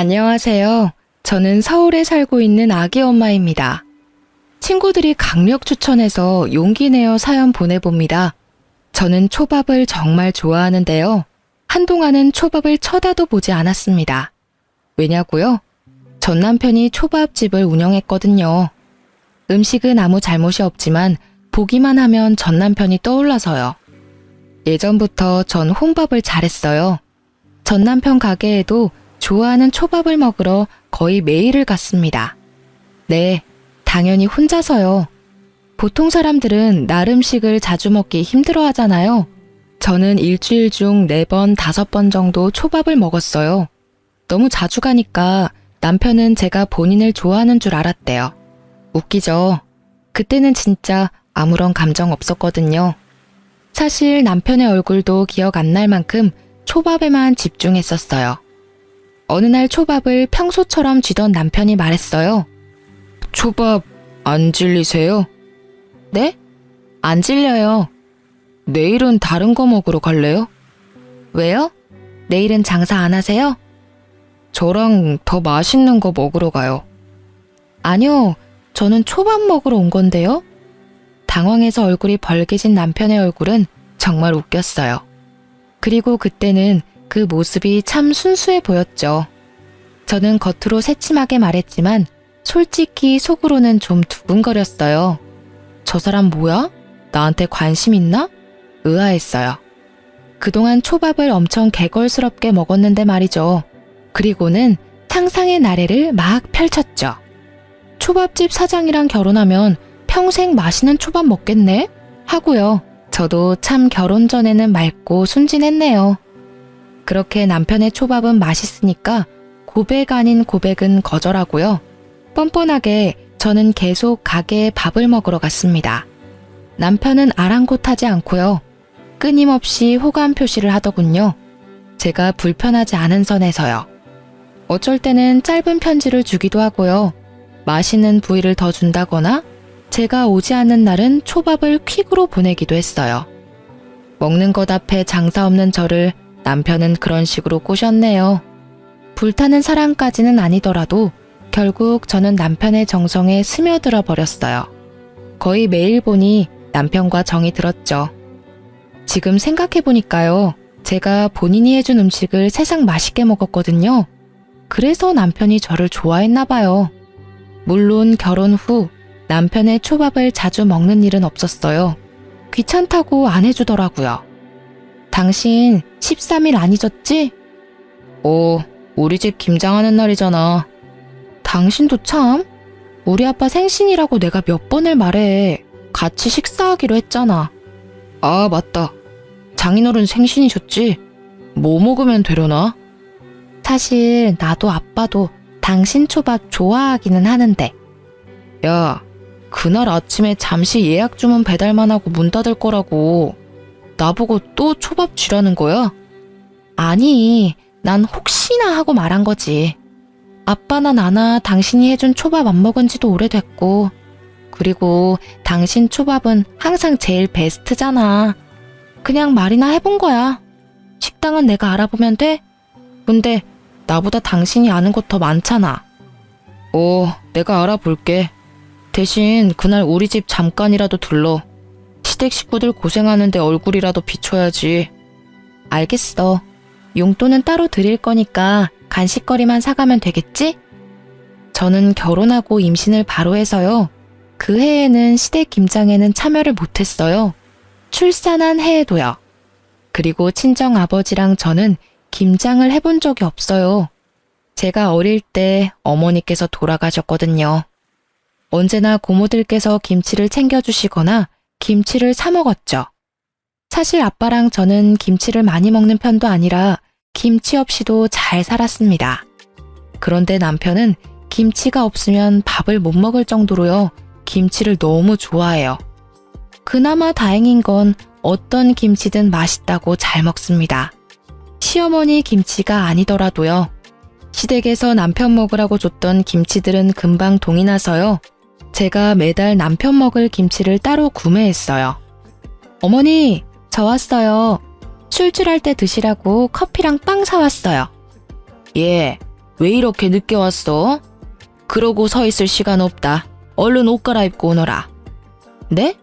안녕하세요. 저는 서울에 살고 있는 아기 엄마입니다. 친구들이 강력 추천해서 용기 내어 사연 보내봅니다. 저는 초밥을 정말 좋아하는데요. 한동안은 초밥을 쳐다도 보지 않았습니다. 왜냐고요? 전 남편이 초밥집을 운영했거든요. 음식은 아무 잘못이 없지만 보기만 하면 전 남편이 떠올라서요. 예전부터 전 혼밥을 잘했어요. 전 남편 가게에도 좋아하는 초밥을 먹으러 거의 매일을 갔습니다. 네, 당연히 혼자서요. 보통 사람들은 날 음식을 자주 먹기 힘들어 하잖아요. 저는 일주일 중 4번, 5번 정도 초밥을 먹었어요. 너무 자주 가니까 남편은 제가 본인을 좋아하는 줄 알았대요. 웃기죠? 그때는 진짜 아무런 감정 없었거든요. 사실 남편의 얼굴도 기억 안 날 만큼 초밥에만 집중했었어요. 어느 날 초밥을 평소처럼 쥐던 남편이 말했어요. 초밥 안 질리세요? 네? 안 질려요. 내일은 다른 거 먹으러 갈래요? 왜요? 내일은 장사 안 하세요? 저랑 더 맛있는 거 먹으러 가요. 아니요, 저는 초밥 먹으러 온 건데요. 당황해서 얼굴이 벌개진 남편의 얼굴은 정말 웃겼어요. 그리고 그때는 그 모습이 참 순수해 보였죠. 저는 겉으로 새침하게 말했지만 솔직히 속으로는 좀 두근거렸어요. 저 사람 뭐야? 나한테 관심 있나? 의아했어요. 그동안 초밥을 엄청 개걸스럽게 먹었는데 말이죠. 그리고는 상상의 나래를 막 펼쳤죠. 초밥집 사장이랑 결혼하면 평생 맛있는 초밥 먹겠네? 하고요. 저도 참 결혼 전에는 맑고 순진했네요. 그렇게 남편의 초밥은 맛있으니까 고백 아닌 고백은 거절하고요. 뻔뻔하게 저는 계속 가게에 밥을 먹으러 갔습니다. 남편은 아랑곳하지 않고요. 끊임없이 호감 표시를 하더군요. 제가 불편하지 않은 선에서요. 어쩔 때는 짧은 편지를 주기도 하고요. 맛있는 부위를 더 준다거나 제가 오지 않는 날은 초밥을 퀵으로 보내기도 했어요. 먹는 것 앞에 장사 없는 저를 남편은 그런 식으로 꼬셨네요. 불타는 사랑까지는 아니더라도 결국 저는 남편의 정성에 스며들어 버렸어요. 거의 매일 보니 남편과 정이 들었죠. 지금 생각해보니까요. 제가 본인이 해준 음식을 세상 맛있게 먹었거든요. 그래서 남편이 저를 좋아했나 봐요. 물론 결혼 후 남편의 초밥을 자주 먹는 일은 없었어요. 귀찮다고 안 해주더라고요. 당신 13일 안 잊었지? 우리 집 김장하는 날이잖아. 당신도 참. 우리 아빠 생신이라고 내가 몇 번을 말해. 같이 식사하기로 했잖아. 아, 맞다. 장인어른 생신이셨지? 뭐 먹으면 되려나? 사실 나도 아빠도 당신 초밥 좋아하기는 하는데. 야, 그날 아침에 잠시 예약 주문 배달만 하고 문 닫을 거라고. 나보고 또 초밥 쥐라는 거야? 아니, 난 혹시나 하고 말한 거지. 아빠나 나나 당신이 해준 초밥 안 먹은 지도 오래됐고, 그리고 당신 초밥은 항상 제일 베스트잖아. 그냥 말이나 해본 거야. 식당은 내가 알아보면 돼? 근데 나보다 당신이 아는 것 더 많잖아. 내가 알아볼게. 대신 그날 우리 집 잠깐이라도 들러. 시댁 식구들 고생하는데 얼굴이라도 비춰야지. 알겠어. 용돈은 따로 드릴 거니까 간식거리만 사가면 되겠지? 저는 결혼하고 임신을 바로 해서요. 그 해에는 시댁 김장에는 참여를 못했어요. 출산한 해에도요. 그리고 친정 아버지랑 저는 김장을 해본 적이 없어요. 제가 어릴 때 어머니께서 돌아가셨거든요. 언제나 고모들께서 김치를 챙겨주시거나 김치를 사 먹었죠. 사실 아빠랑 저는 김치를 많이 먹는 편도 아니라 김치 없이도 잘 살았습니다. 그런데 남편은 김치가 없으면 밥을 못 먹을 정도로요. 김치를 너무 좋아해요. 그나마 다행인 건 어떤 김치든 맛있다고 잘 먹습니다. 시어머니 김치가 아니더라도요. 시댁에서 남편 먹으라고 줬던 김치들은 금방 동이 나서요. 제가 매달 남편 먹을 김치를 따로 구매했어요. 어머니, 저 왔어요. 출출할 때 드시라고 커피랑 빵 사왔어요. 예, 왜 이렇게 늦게 왔어? 그러고 서 있을 시간 없다. 얼른 옷 갈아입고 오너라. 네?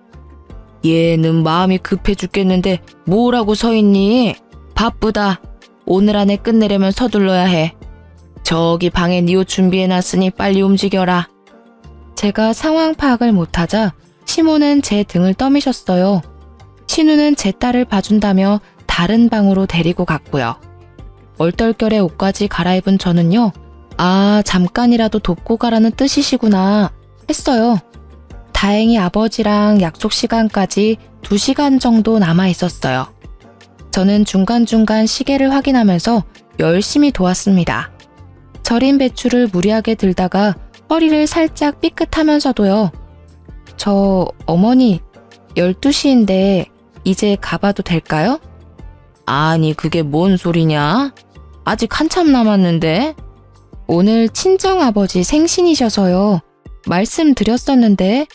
얘는 마음이 급해 죽겠는데 뭐라고 서 있니? 바쁘다. 오늘 안에 끝내려면 서둘러야 해. 저기 방에 네 옷 준비해놨으니 빨리 움직여라. 제가 상황 파악을 못하자 시모는 제 등을 떠미셨어요. 신우는 제 딸을 봐준다며 다른 방으로 데리고 갔고요. 얼떨결에 옷까지 갈아입은 저는요. 아, 잠깐이라도 돕고 가라는 뜻이시구나 했어요. 다행히 아버지랑 약속 시간까지 2시간 정도 남아 있었어요. 저는 중간중간 시계를 확인하면서 열심히 도왔습니다. 절인 배추를 무리하게 들다가 허리를 살짝 삐끗하면서도요. 어머니 12시인데 이제 가봐도 될까요? 아니 그게 뭔 소리냐? 아직 한참 남았는데? 오늘 친정아버지 생신이셔서요. 말씀드렸었는데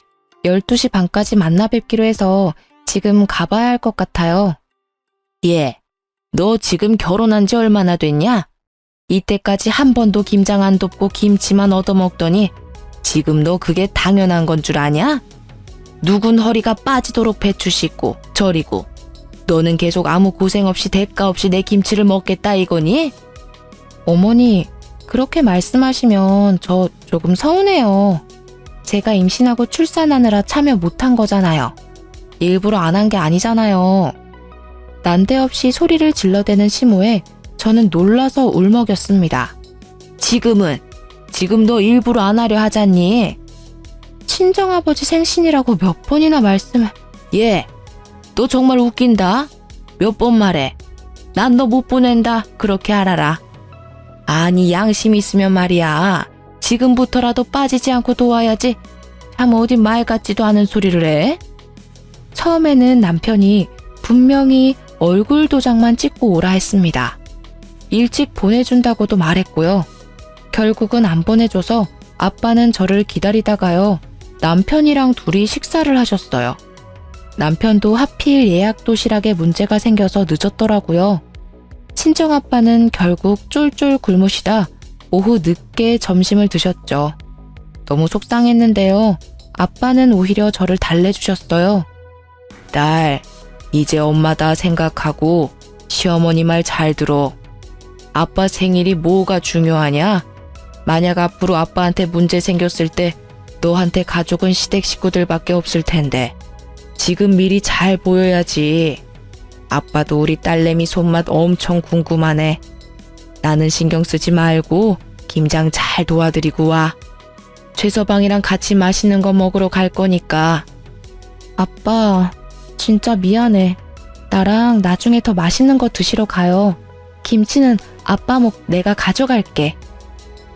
12시 반까지 만나 뵙기로 해서 지금 가봐야 할 것 같아요. 예, 너 지금 결혼한 지 얼마나 됐냐? 이때까지 한 번도 김장 안 돕고 김치만 얻어먹더니 지금 너 그게 당연한 건 줄 아냐? 누군 허리가 빠지도록 배추 씻고 절이고 너는 계속 아무 고생 없이 대가 없이 내 김치를 먹겠다 이거니? 어머니, 그렇게 말씀하시면 저 조금 서운해요. 제가 임신하고 출산하느라 참여 못한 거잖아요. 일부러 안 한 게 아니잖아요. 난데없이 소리를 질러대는 시모에 저는 놀라서 울먹였습니다. 지금 너 일부러 안 하려 하잖니? 친정아버지 생신이라고 몇 번이나 말씀을... 예, 너 정말 웃긴다. 몇 번 말해. 난 너 못 보낸다. 그렇게 알아라. 아니 양심 있으면 말이야. 지금부터라도 빠지지 않고 도와야지. 참 어디 말 같지도 않은 소리를 해? 처음에는 남편이 분명히 얼굴 도장만 찍고 오라 했습니다. 일찍 보내준다고도 말했고요. 결국은 안 보내줘서 아빠는 저를 기다리다가요. 남편이랑 둘이 식사를 하셨어요. 남편도 하필 예약 도시락에 문제가 생겨서 늦었더라고요. 친정아빠는 결국 쫄쫄 굶으시다 오후 늦게 점심을 드셨죠. 너무 속상했는데요. 아빠는 오히려 저를 달래주셨어요. 딸, 이제 엄마다 생각하고 시어머니 말 잘 들어. 아빠 생일이 뭐가 중요하냐? 만약 앞으로 아빠한테 문제 생겼을 때 너한테 가족은 시댁 식구들밖에 없을 텐데 지금 미리 잘 보여야지. 아빠도 우리 딸내미 손맛 엄청 궁금하네. 나는 신경 쓰지 말고 김장 잘 도와드리고 와. 최서방이랑 같이 맛있는 거 먹으러 갈 거니까. 아빠, 진짜 미안해. 나랑 나중에 더 맛있는 거 드시러 가요. 김치는 아빠 목 내가 가져갈게.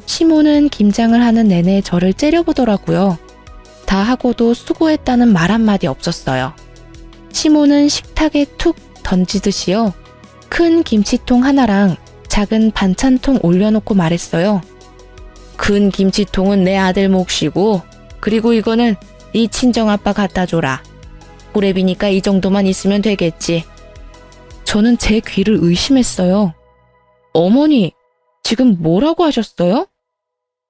시모는 김장을 하는 내내 저를 째려보더라고요. 다 하고도 수고했다는 말 한마디 없었어요. 시모는 식탁에 툭 던지듯이요. 큰 김치통 하나랑 작은 반찬통 올려놓고 말했어요. 큰 김치통은 내 아들 몫이고 그리고 이거는 네 친정아빠 갖다 줘라. 호랩이니까 이 정도만 있으면 되겠지. 저는 제 귀를 의심했어요. 어머니, 지금 뭐라고 하셨어요?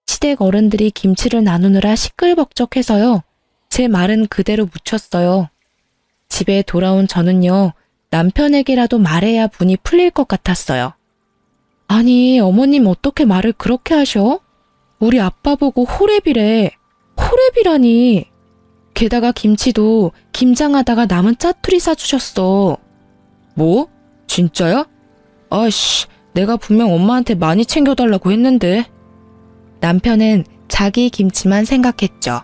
시댁 어른들이 김치를 나누느라 시끌벅적해서요. 제 말은 그대로 묻혔어요. 집에 돌아온 저는요. 남편에게라도 말해야 분이 풀릴 것 같았어요. 아니, 어머님 어떻게 말을 그렇게 하셔? 우리 아빠 보고 호랩이래. 호랩이라니. 게다가 김치도 김장하다가 남은 짜투리 사주셨어. 뭐? 진짜야? 아이씨, 내가 분명 엄마한테 많이 챙겨달라고 했는데. 남편은 자기 김치만 생각했죠.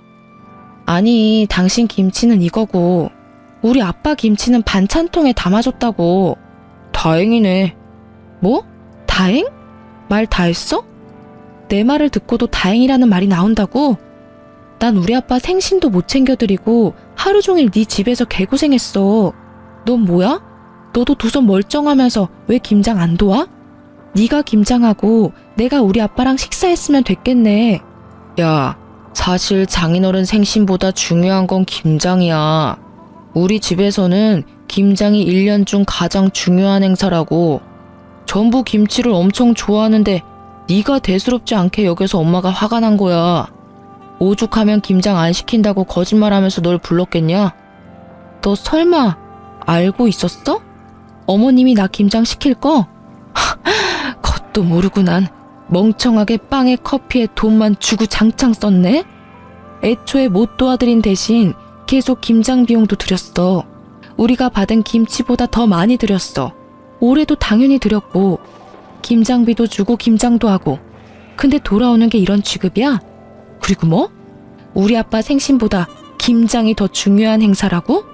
아니, 당신 김치는 이거고 우리 아빠 김치는 반찬통에 담아줬다고. 다행이네. 뭐? 다행? 말 다 했어? 내 말을 듣고도 다행이라는 말이 나온다고? 난 우리 아빠 생신도 못 챙겨드리고 하루 종일 네 집에서 개고생했어. 넌 뭐야? 너도 두 손 멀쩡하면서 왜 김장 안 도와? 네가 김장하고 내가 우리 아빠랑 식사했으면 됐겠네. 야, 사실 장인어른 생신보다 중요한 건 김장이야. 우리 집에서는 김장이 1년 중 가장 중요한 행사라고. 전부 김치를 엄청 좋아하는데 네가 대수롭지 않게 여겨서 엄마가 화가 난 거야. 오죽하면 김장 안 시킨다고 거짓말하면서 널 불렀겠냐? 너 설마 알고 있었어? 어머님이 나 김장 시킬 거? 그것도 모르고 난 멍청하게 빵에 커피에 돈만 주고 장창 썼네? 애초에 못 도와드린 대신 계속 김장 비용도 드렸어. 우리가 받은 김치보다 더 많이 드렸어. 올해도 당연히 드렸고 김장비도 주고 김장도 하고. 근데 돌아오는 게 이런 취급이야? 그리고 뭐? 우리 아빠 생신보다 김장이 더 중요한 행사라고?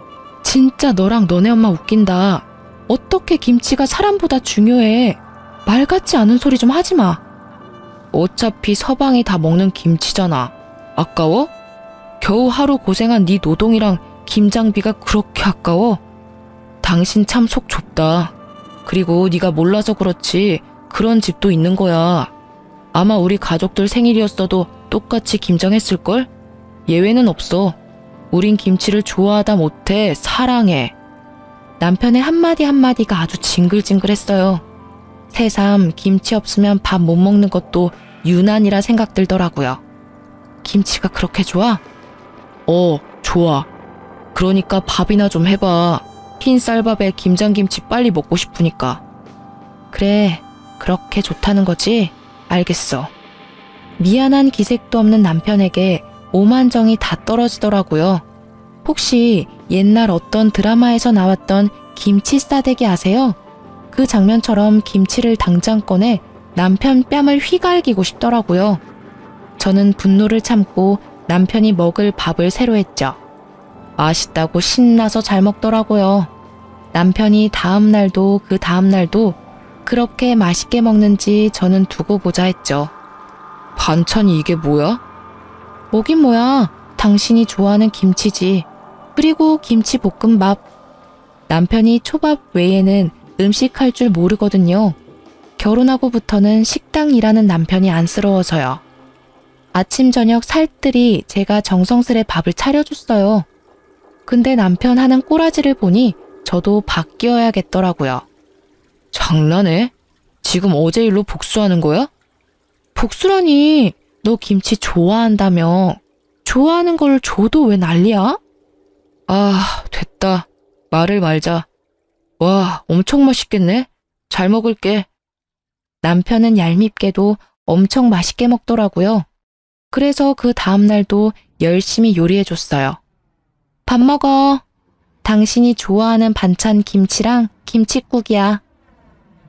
진짜 너랑 너네 엄마 웃긴다. 어떻게 김치가 사람보다 중요해. 말 같지 않은 소리 좀 하지 마. 어차피 서방이 다 먹는 김치잖아. 아까워? 겨우 하루 고생한 네 노동이랑 김장비가 그렇게 아까워? 당신 참 속 좁다. 그리고 네가 몰라서 그렇지 그런 집도 있는 거야. 아마 우리 가족들 생일이었어도 똑같이 김장했을걸? 예외는 없어. 우린 김치를 좋아하다 못해 사랑해. 남편의 한마디 한마디가 아주 징글징글했어요. 새삼 김치 없으면 밥 못 먹는 것도 유난이라 생각 들더라고요. 김치가 그렇게 좋아? 좋아. 그러니까 밥이나 좀 해봐. 흰 쌀밥에 김장김치 빨리 먹고 싶으니까. 그래, 그렇게 좋다는 거지? 알겠어. 미안한 기색도 없는 남편에게 오만정이 다 떨어지더라고요. 혹시 옛날 어떤 드라마에서 나왔던 김치 싸대기 아세요? 그 장면처럼 김치를 당장 꺼내 남편 뺨을 휘갈기고 싶더라고요. 저는 분노를 참고 남편이 먹을 밥을 새로 했죠. 맛있다고 신나서 잘 먹더라고요. 남편이 다음 날도 그 다음 날도 그렇게 맛있게 먹는지 저는 두고 보자 했죠. 반찬이 이게 뭐야? 뭐긴 뭐야. 당신이 좋아하는 김치지. 그리고 김치볶음밥. 남편이 초밥 외에는 음식할 줄 모르거든요. 결혼하고부터는 식당 일하는 남편이 안쓰러워서요. 아침 저녁 살뜰히 제가 정성스레 밥을 차려줬어요. 근데 남편 하는 꼬라지를 보니 저도 바뀌어야겠더라고요. 장난해? 지금 어제 일로 복수하는 거야? 복수라니, 너 김치 좋아한다며. 좋아하는 걸 줘도 왜 난리야? 아, 됐다. 말을 말자. 와, 엄청 맛있겠네. 잘 먹을게. 남편은 얄밉게도 엄청 맛있게 먹더라고요. 그래서 그 다음날도 열심히 요리해줬어요. 밥 먹어. 당신이 좋아하는 반찬 김치랑 김칫국이야.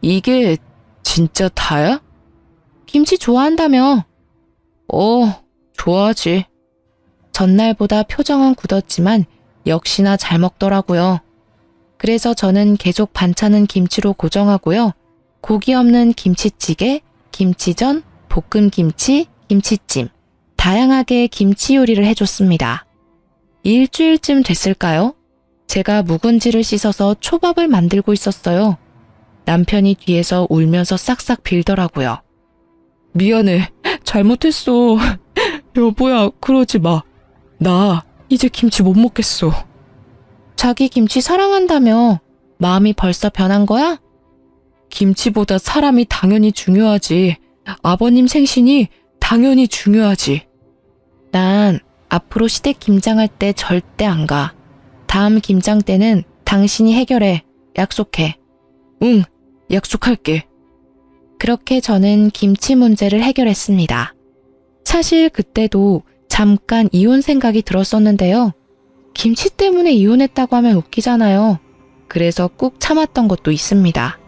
이게 진짜 다야? 김치 좋아한다며. 좋아하지. 전날보다 표정은 굳었지만 역시나 잘 먹더라고요. 그래서 저는 계속 반찬은 김치로 고정하고요. 고기 없는 김치찌개, 김치전, 볶음김치, 김치찜, 다양하게 김치 요리를 해줬습니다. 일주일쯤 됐을까요? 제가 묵은지를 씻어서 초밥을 만들고 있었어요. 남편이 뒤에서 울면서 싹싹 빌더라고요. 미안해. 잘못했어. 여보야, 그러지 마. 나 이제 김치 못 먹겠어. 자기 김치 사랑한다며. 마음이 벌써 변한 거야? 김치보다 사람이 당연히 중요하지. 아버님 생신이 당연히 중요하지. 난 앞으로 시댁 김장할 때 절대 안 가. 다음 김장 때는 당신이 해결해. 약속해. 응, 약속할게. 그렇게 저는 김치 문제를 해결했습니다. 사실 그때도 잠깐 이혼 생각이 들었었는데요. 김치 때문에 이혼했다고 하면 웃기잖아요. 그래서 꾹 참았던 것도 있습니다.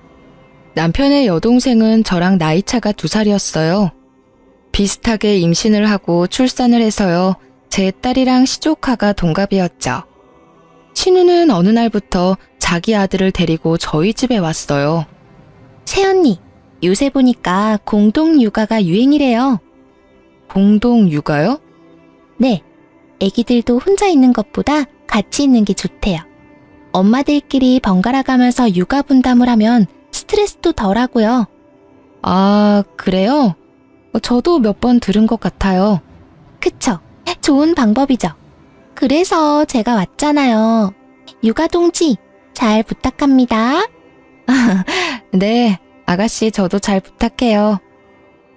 남편의 여동생은 저랑 나이차가 2살이었어요. 비슷하게 임신을 하고 출산을 해서요. 제 딸이랑 시조카가 동갑이었죠. 신우는 어느 날부터 자기 아들을 데리고 저희 집에 왔어요. 새언니, 요새 보니까 공동 육아가 유행이래요. 공동 육아요? 네, 애기들도 혼자 있는 것보다 같이 있는 게 좋대요. 엄마들끼리 번갈아 가면서 육아 분담을 하면 스트레스도 덜하고요. 아, 그래요? 저도 몇 번 들은 것 같아요. 그쵸? 좋은 방법이죠. 그래서 제가 왔잖아요. 육아 동지, 잘 부탁합니다. 네, 아가씨 저도 잘 부탁해요.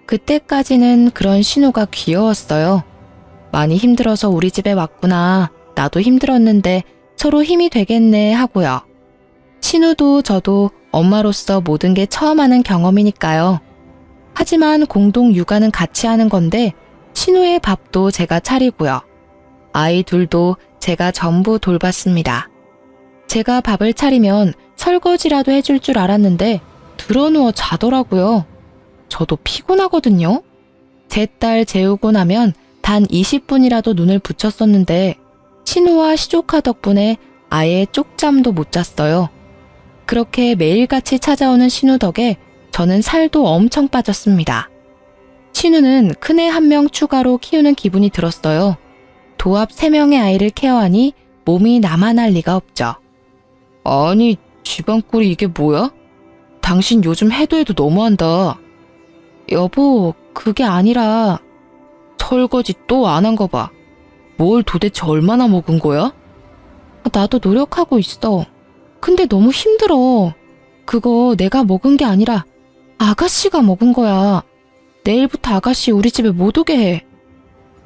그때까지는 그런 신우가 귀여웠어요. 많이 힘들어서 우리 집에 왔구나. 나도 힘들었는데 서로 힘이 되겠네 하고요. 신우도 저도 엄마로서 모든 게 처음 하는 경험이니까요. 하지만 공동 육아는 같이 하는 건데 신우의 밥도 제가 차리고요. 아이 둘도 제가 전부 돌봤습니다. 제가 밥을 차리면 설거지라도 해줄 줄 알았는데 드러누워 자더라고요. 저도 피곤하거든요. 제 딸 재우고 나면 단 20분이라도 눈을 붙였었는데 신우와 시조카 덕분에 아예 쪽잠도 못 잤어요. 그렇게 매일같이 찾아오는 신우 덕에 저는 살도 엄청 빠졌습니다. 신우는 큰애 1명 추가로 키우는 기분이 들었어요. 도합 3명의 아이를 케어하니 몸이 나만 할 리가 없죠. 아니, 집안꼴이 이게 뭐야? 당신 요즘 해도 너무한다. 여보, 그게 아니라 설거지 또 안 한 거 봐. 뭘 도대체 얼마나 먹은 거야? 나도 노력하고 있어. 근데 너무 힘들어. 그거 내가 먹은 게 아니라 아가씨가 먹은 거야. 내일부터 아가씨 우리 집에 못 오게 해.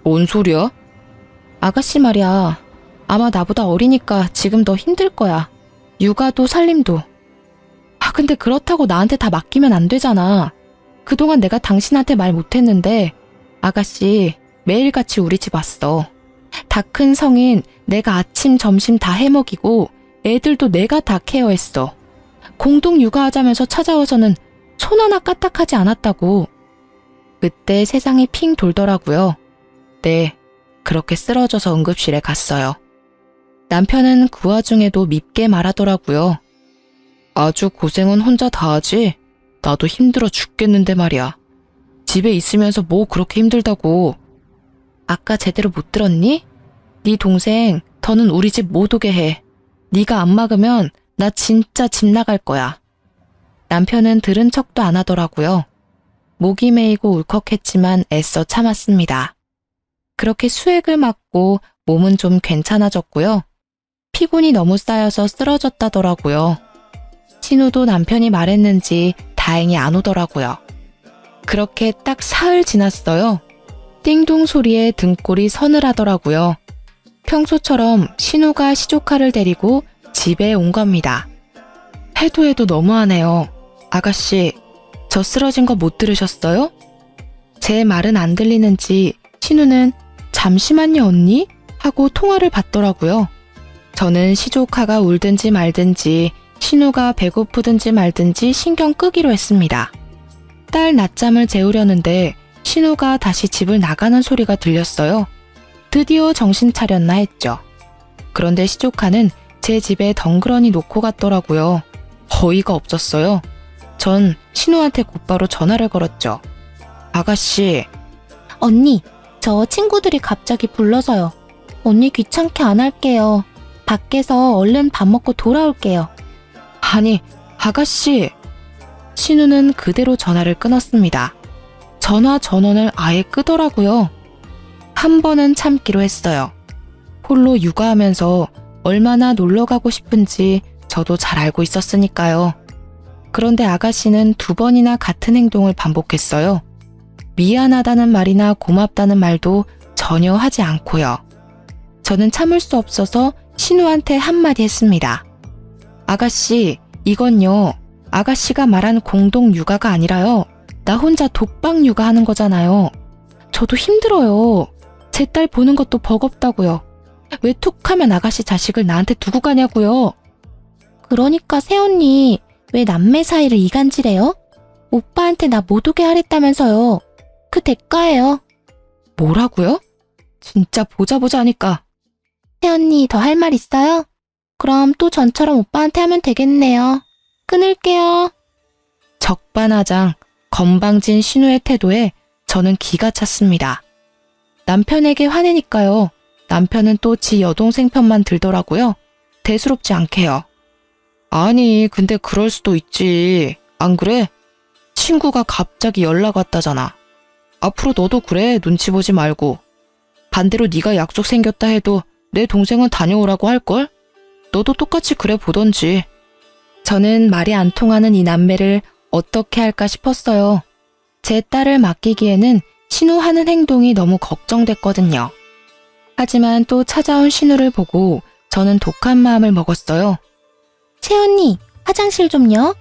뭔 소리야? 아가씨 말이야. 아마 나보다 어리니까 지금 더 힘들 거야. 육아도 살림도. 근데 그렇다고 나한테 다 맡기면 안 되잖아. 그동안 내가 당신한테 말 못했는데 아가씨 매일같이 우리 집 왔어. 다 큰 성인 내가 아침 점심 다 해먹이고 애들도 내가 다 케어했어. 공동 육아하자면서 찾아와서는 손 하나 까딱하지 않았다고. 그때 세상이 핑 돌더라고요. 네, 그렇게 쓰러져서 응급실에 갔어요. 남편은 그 와중에도 밉게 말하더라고요. 아주 고생은 혼자 다 하지? 나도 힘들어 죽겠는데 말이야. 집에 있으면서 뭐 그렇게 힘들다고. 아까 제대로 못 들었니? 네 동생 더는 우리 집 못 오게 해. 네가 안 막으면 나 진짜 집 나갈 거야. 남편은 들은 척도 안 하더라고요. 목이 메이고 울컥했지만 애써 참았습니다. 그렇게 수액을 맞고 몸은 좀 괜찮아졌고요. 피곤이 너무 쌓여서 쓰러졌다더라고요. 신우도 남편이 말했는지 다행히 안 오더라고요. 그렇게 딱 사흘 지났어요. 띵동 소리에 등골이 서늘하더라고요. 평소처럼 신우가 시조카를 데리고 집에 온 겁니다. 해도 너무하네요. 아가씨, 저 쓰러진 거 못 들으셨어요? 제 말은 안 들리는지 신우는 잠시만요 언니? 하고 통화를 받더라고요. 저는 시조카가 울든지 말든지 신우가 배고프든지 말든지 신경 끄기로 했습니다. 딸 낮잠을 재우려는데 신우가 다시 집을 나가는 소리가 들렸어요. 드디어 정신 차렸나 했죠. 그런데 시조카는 제 집에 덩그러니 놓고 갔더라고요. 어이가 없었어요. 전 신우한테 곧바로 전화를 걸었죠. 아가씨. 언니, 저 친구들이 갑자기 불러서요. 언니 귀찮게 안 할게요. 밖에서 얼른 밥 먹고 돌아올게요. 아니, 아가씨. 신우는 그대로 전화를 끊었습니다. 전화 전원을 아예 끄더라고요. 한 번은 참기로 했어요. 홀로 육아하면서 얼마나 놀러 가고 싶은지 저도 잘 알고 있었으니까요. 그런데 아가씨는 2번이나 같은 행동을 반복했어요. 미안하다는 말이나 고맙다는 말도 전혀 하지 않고요. 저는 참을 수 없어서 신우한테 한마디 했습니다. 아가씨, 이건요. 아가씨가 말한 공동 육아가 아니라요. 나 혼자 독박 육아하는 거잖아요. 저도 힘들어요. 제 딸 보는 것도 버겁다고요. 왜 툭하면 아가씨 자식을 나한테 두고 가냐고요. 그러니까 새언니 왜 남매 사이를 이간질해요? 오빠한테 나 못 오게 하랬다면서요. 그 대가예요. 뭐라고요? 진짜 보자 하니까. 새언니 더 할 말 있어요? 그럼 또 전처럼 오빠한테 하면 되겠네요. 끊을게요. 적반하장, 건방진 신우의 태도에 저는 기가 찼습니다. 남편에게 화내니까요. 남편은 또 지 여동생 편만 들더라고요. 대수롭지 않게요. 아니, 근데 그럴 수도 있지. 안 그래? 친구가 갑자기 연락 왔다잖아. 앞으로 너도 그래, 눈치 보지 말고. 반대로 네가 약속 생겼다 해도 내 동생은 다녀오라고 할걸? 너도 똑같이 그래 보던지. 저는 말이 안 통하는 이 남매를 어떻게 할까 싶었어요. 제 딸을 맡기기에는 신우하는 행동이 너무 걱정됐거든요. 하지만 또 찾아온 신우를 보고 저는 독한 마음을 먹었어요. 새언니, 화장실 좀요.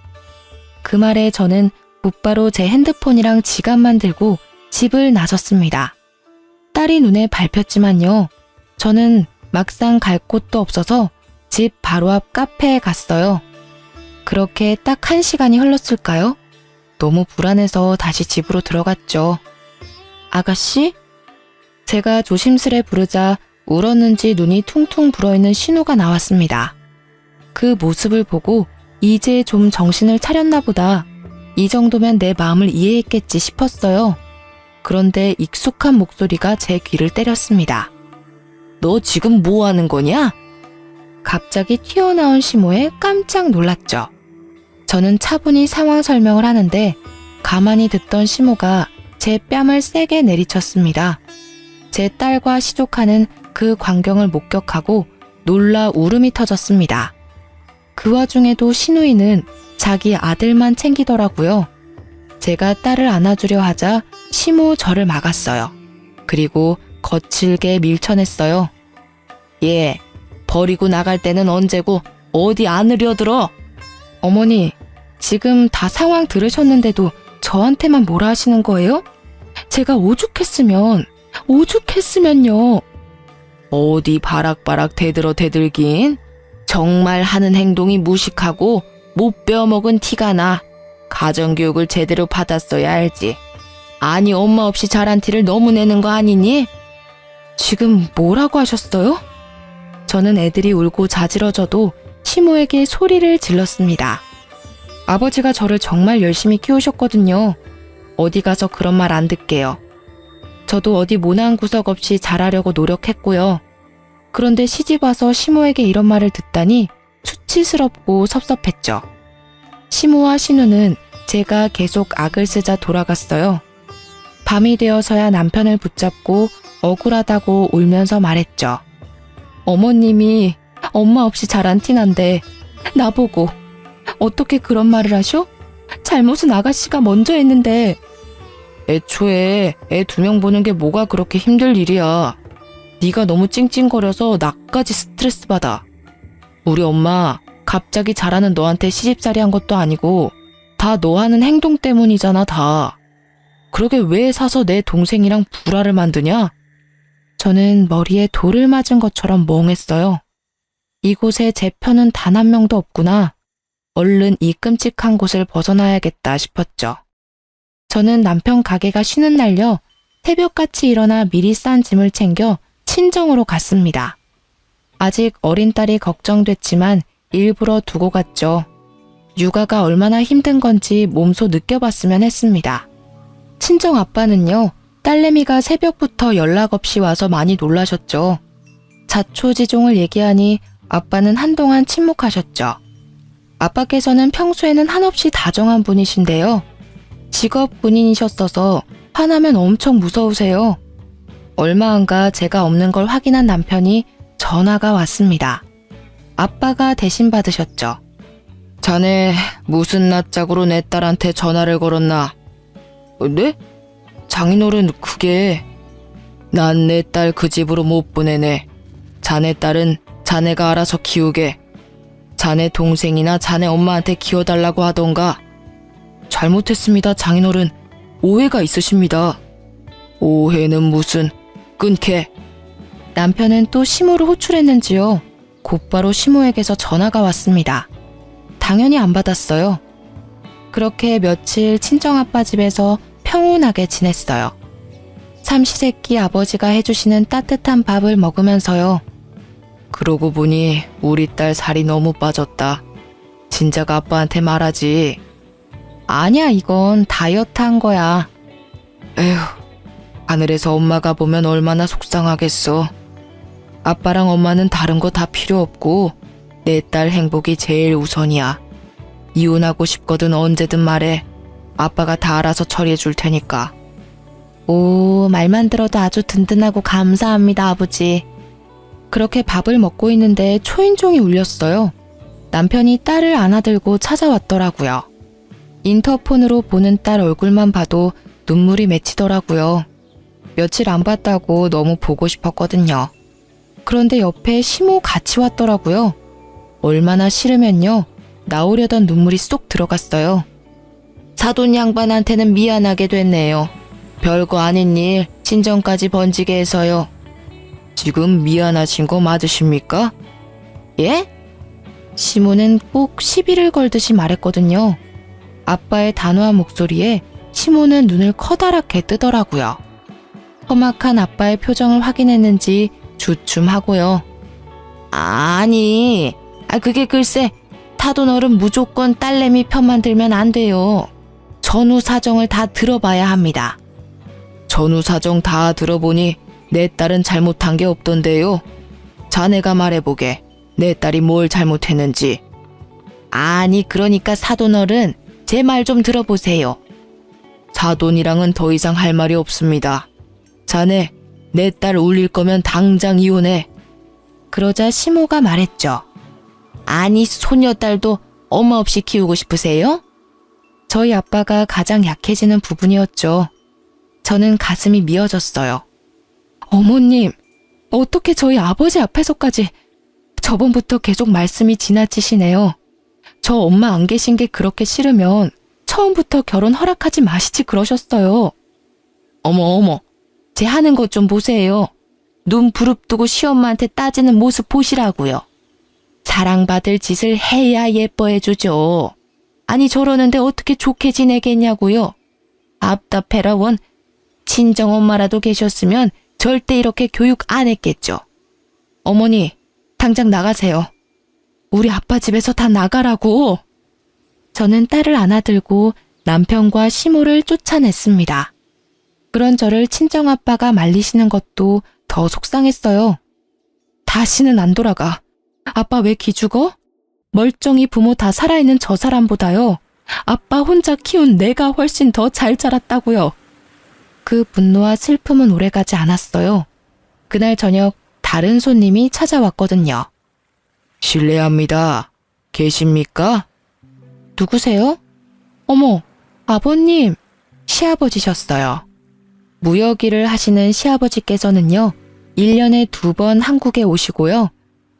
그 말에 저는 곧바로 제 핸드폰이랑 지갑만 들고 집을 나섰습니다. 딸이 눈에 밟혔지만요. 저는 막상 갈 곳도 없어서 집 바로 앞 카페에 갔어요. 그렇게 딱 1시간이 흘렀을까요? 너무 불안해서 다시 집으로 들어갔죠. 아가씨? 제가 조심스레 부르자 울었는지 눈이 퉁퉁 불어있는 신우가 나왔습니다. 그 모습을 보고 이제 좀 정신을 차렸나 보다. 이 정도면 내 마음을 이해했겠지 싶었어요. 그런데 익숙한 목소리가 제 귀를 때렸습니다. 너 지금 뭐 하는 거냐? 갑자기 튀어나온 시모에 깜짝 놀랐죠. 저는 차분히 상황 설명을 하는데 가만히 듣던 시모가 제 뺨을 세게 내리쳤습니다. 제 딸과 시족하는 그 광경을 목격하고 놀라 울음이 터졌습니다. 그 와중에도 신우이는 자기 아들만 챙기더라고요. 제가 딸을 안아주려 하자 시모 저를 막았어요. 그리고 거칠게 밀쳐냈어요. 얘, 버리고 나갈 때는 언제고 어디 안으려 들어? 어머니, 지금 다 상황 들으셨는데도 저한테만 뭐라 하시는 거예요? 제가 오죽했으면요. 어디 바락바락 대들긴? 정말 하는 행동이 무식하고 못 배워먹은 티가 나. 가정교육을 제대로 받았어야 알지. 아니 엄마 없이 자란 티를 너무 내는 거 아니니? 지금 뭐라고 하셨어요? 저는 애들이 울고 자지러져도 시모에게 소리를 질렀습니다. 아버지가 저를 정말 열심히 키우셨거든요. 어디 가서 그런 말 안 듣게요. 저도 어디 모난 구석 없이 잘하려고 노력했고요. 그런데 시집 와서 시모에게 이런 말을 듣다니 수치스럽고 섭섭했죠. 시모와 신우는 제가 계속 악을 쓰자 돌아갔어요. 밤이 되어서야 남편을 붙잡고 억울하다고 울면서 말했죠. 어머님이 엄마 없이 자란 티난데 나보고 어떻게 그런 말을 하셔? 잘못은 아가씨가 먼저 했는데. 애초에 애 2명 보는 게 뭐가 그렇게 힘들 일이야. 네가 너무 찡찡거려서 나까지 스트레스 받아. 우리 엄마 갑자기 잘하는 너한테 시집살이 한 것도 아니고 다 너 하는 행동 때문이잖아 다. 그러게 왜 사서 내 동생이랑 불화를 만드냐? 저는 머리에 돌을 맞은 것처럼 멍했어요. 이곳에 제 편은 단 한 명도 없구나. 얼른 이 끔찍한 곳을 벗어나야겠다 싶었죠. 저는 남편 가게가 쉬는 날려 새벽같이 일어나 미리 싼 짐을 챙겨 친정으로 갔습니다. 아직 어린 딸이 걱정됐지만 일부러 두고 갔죠. 육아가 얼마나 힘든 건지 몸소 느껴봤으면 했습니다. 친정 아빠는요, 딸내미가 새벽부터 연락 없이 와서 많이 놀라셨죠. 자초지종을 얘기하니 아빠는 한동안 침묵하셨죠. 아빠께서는 평소에는 한없이 다정한 분이신데요. 직업 군인이셨어서 화나면 엄청 무서우세요. 얼마 안가 제가 없는 걸 확인한 남편이 전화가 왔습니다. 아빠가 대신 받으셨죠. 자네 무슨 낯짝으로 내 딸한테 전화를 걸었나? 네? 장인어른 그게... 난 내 딸 그 집으로 못 보내네. 자네 딸은 자네가 알아서 키우게. 자네 동생이나 자네 엄마한테 키워달라고 하던가. 잘못했습니다, 장인어른. 오해가 있으십니다. 오해는 무슨... 끊게. 남편은 또 시모를 호출했는지요. 곧바로 시모에게서 전화가 왔습니다. 당연히 안 받았어요. 그렇게 며칠 친정아빠 집에서 평온하게 지냈어요. 삼시세끼 아버지가 해주시는 따뜻한 밥을 먹으면서요. 그러고 보니 우리 딸 살이 너무 빠졌다. 진작 아빠한테 말하지. 아니야, 이건 다이어트 한 거야. 에휴, 하늘에서 엄마가 보면 얼마나 속상하겠어. 아빠랑 엄마는 다른 거 다 필요 없고 내 딸 행복이 제일 우선이야. 이혼하고 싶거든 언제든 말해. 아빠가 다 알아서 처리해 줄 테니까. 오, 말만 들어도 아주 든든하고 감사합니다, 아버지. 그렇게 밥을 먹고 있는데 초인종이 울렸어요. 남편이 딸을 안아들고 찾아왔더라고요. 인터폰으로 보는 딸 얼굴만 봐도 눈물이 맺히더라고요. 며칠 안 봤다고 너무 보고 싶었거든요. 그런데 옆에 시모 같이 왔더라고요. 얼마나 싫으면요. 나오려던 눈물이 쏙 들어갔어요. 사돈 양반한테는 미안하게 됐네요. 별거 아닌 일 친정까지 번지게 해서요. 지금 미안하신 거 맞으십니까? 예? 시모는 꼭 시비를 걸듯이 말했거든요. 아빠의 단호한 목소리에 시모는 눈을 커다랗게 뜨더라고요. 험악한 아빠의 표정을 확인했는지 주춤하고요. 아니, 그게 글쎄 타돈 어른 무조건 딸내미 편만 들면 안 돼요. 전후 사정을 다 들어봐야 합니다. 전후 사정 다 들어보니 내 딸은 잘못한 게 없던데요. 자네가 말해보게. 내 딸이 뭘 잘못했는지. 아니 그러니까 사돈 어른 제 말 좀 들어보세요. 사돈이랑은 더 이상 할 말이 없습니다. 자네 내 딸 울릴 거면 당장 이혼해. 그러자 시모가 말했죠. 아니 소녀딸도 엄마 없이 키우고 싶으세요? 저희 아빠가 가장 약해지는 부분이었죠. 저는 가슴이 미어졌어요. 어머님, 어떻게 저희 아버지 앞에서까지. 저번부터 계속 말씀이 지나치시네요. 저 엄마 안 계신 게 그렇게 싫으면 처음부터 결혼 허락하지 마시지 그러셨어요. 어머, 제 하는 것 좀 보세요. 눈 부릅뜨고 시엄마한테 따지는 모습 보시라고요. 사랑받을 짓을 해야 예뻐해주죠. 아니 저러는데 어떻게 좋게 지내겠냐고요. 답답해라 원. 친정엄마라도 계셨으면 절대 이렇게 교육 안 했겠죠. 어머니, 당장 나가세요. 우리 아빠 집에서 다 나가라고. 저는 딸을 안아들고 남편과 시모를 쫓아냈습니다. 그런 저를 친정아빠가 말리시는 것도 더 속상했어요. 다시는 안 돌아가. 아빠 왜 기죽어? 멀쩡히 부모 다 살아있는 저 사람보다요. 아빠 혼자 키운 내가 훨씬 더 잘 자랐다고요. 그 분노와 슬픔은 오래가지 않았어요. 그날 저녁 다른 손님이 찾아왔거든요. 실례합니다. 계십니까? 누구세요? 어머, 아버님, 시아버지셨어요. 무역 일을 하시는 시아버지께서는요, 1년에 2번 한국에 오시고요.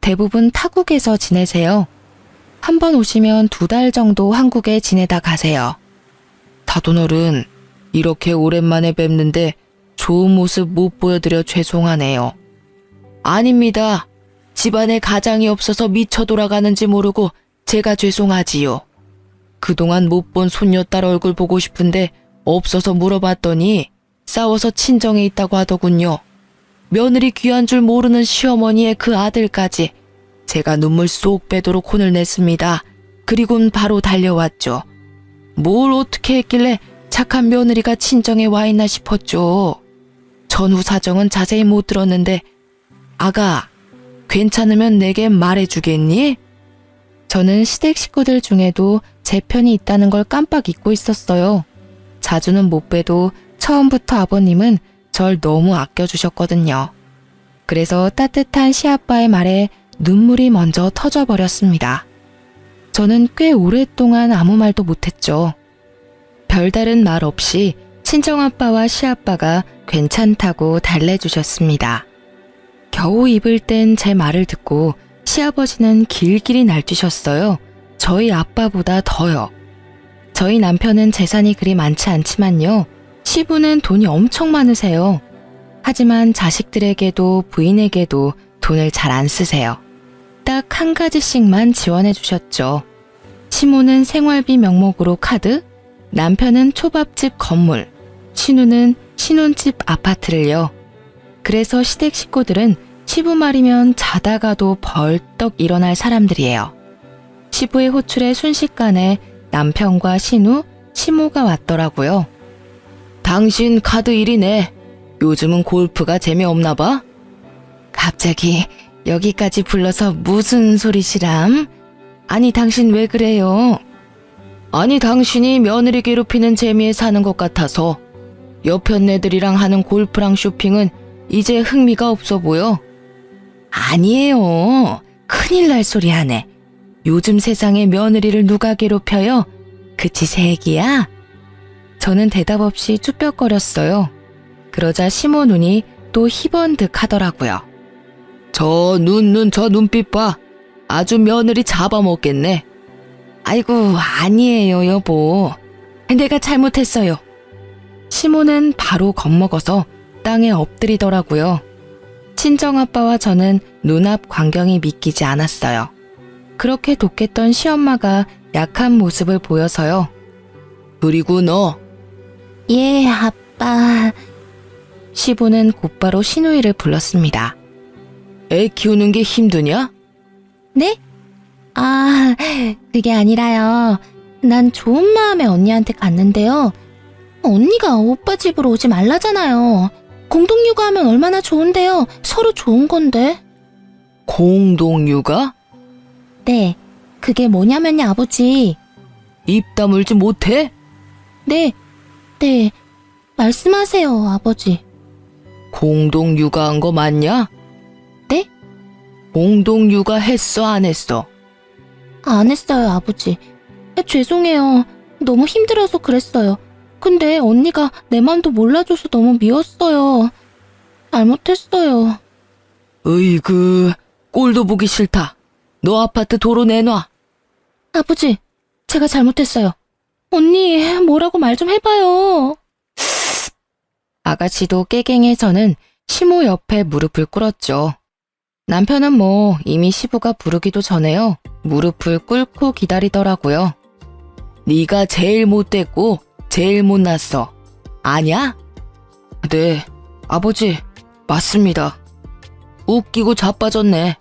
대부분 타국에서 지내세요. 한 번 오시면 2달 정도 한국에 지내다 가세요. 다돈어른, 이렇게 오랜만에 뵙는데 좋은 모습 못 보여드려 죄송하네요. 아닙니다. 집안에 가장이 없어서 미쳐 돌아가는지 모르고 제가 죄송하지요. 그동안 못 본 손녀딸 얼굴 보고 싶은데 없어서 물어봤더니 싸워서 친정에 있다고 하더군요. 며느리 귀한 줄 모르는 시어머니의 그 아들까지. 제가 눈물 쏙 빼도록 혼을 냈습니다. 그리곤 바로 달려왔죠. 뭘 어떻게 했길래 착한 며느리가 친정에 와 있나 싶었죠. 전후 사정은 자세히 못 들었는데 아가, 괜찮으면 내게 말해주겠니? 저는 시댁 식구들 중에도 제 편이 있다는 걸 깜빡 잊고 있었어요. 자주는 못 봬도 처음부터 아버님은 절 너무 아껴주셨거든요. 그래서 따뜻한 시아빠의 말에 눈물이 먼저 터져버렸습니다. 저는 꽤 오랫동안 아무 말도 못했죠. 별다른 말 없이 친정아빠와 시아빠가 괜찮다고 달래주셨습니다. 겨우 입을 땐 제 말을 듣고 시아버지는 길길이 날뛰셨어요. 저희 아빠보다 더요. 저희 남편은 재산이 그리 많지 않지만요. 시부는 돈이 엄청 많으세요. 하지만 자식들에게도 부인에게도 돈을 잘 안 쓰세요. 딱 한 가지씩만 지원해 주셨죠. 시모는 생활비 명목으로 카드, 남편은 초밥집 건물, 신우는 신혼집 아파트를요. 그래서 시댁 식구들은 시부 말이면 자다가도 벌떡 일어날 사람들이에요. 시부의 호출에 순식간에 남편과 신우, 시모가 왔더라고요. 당신 카드 일이네. 요즘은 골프가 재미없나 봐? 갑자기 여기까지 불러서 무슨 소리시람? 아니 당신 왜 그래요? 아니 당신이 며느리 괴롭히는 재미에 사는 것 같아서 옆편 애들이랑 하는 골프랑 쇼핑은 이제 흥미가 없어 보여. 아니에요. 큰일 날 소리 하네. 요즘 세상에 며느리를 누가 괴롭혀요? 그치 세기야? 저는 대답 없이 쭈뼛거렸어요. 그러자 시모 눈이 또 희번득 하더라고요. 저 눈빛 봐. 아주 며느리 잡아먹겠네. 아이고, 아니에요, 여보. 내가 잘못했어요. 시모는 바로 겁먹어서 땅에 엎드리더라고요. 친정아빠와 저는 눈앞 광경이 믿기지 않았어요. 그렇게 독했던 시엄마가 약한 모습을 보여서요. 그리고 너. 예, 아빠. 시부는 곧바로 시누이를 불렀습니다. 애 키우는 게 힘드냐? 네? 아, 그게 아니라요. 난 좋은 마음에 언니한테 갔는데요. 언니가 오빠 집으로 오지 말라잖아요. 공동육아하면 얼마나 좋은데요. 서로 좋은 건데. 공동육아? 네, 그게 뭐냐면요, 아버지. 입 다물지 못해? 네, 말씀하세요, 아버지. 공동육아한 거 맞냐? 네? 공동육아 했어, 안 했어? 안 했어요, 아버지. 죄송해요. 너무 힘들어서 그랬어요. 근데 언니가 내 맘도 몰라줘서 너무 미웠어요. 잘못했어요. 으이그, 꼴도 보기 싫다. 너 아파트 도로 내놔. 아버지, 제가 잘못했어요. 언니, 뭐라고 말 좀 해봐요. 아가씨도 깨갱해서는 시모 옆에 무릎을 꿇었죠. 남편은 이미 시부가 부르기도 전에요. 무릎을 꿇고 기다리더라고요. 네가 제일 못됐고 제일 못났어. 아냐? 네, 아버지, 맞습니다. 웃기고 자빠졌네.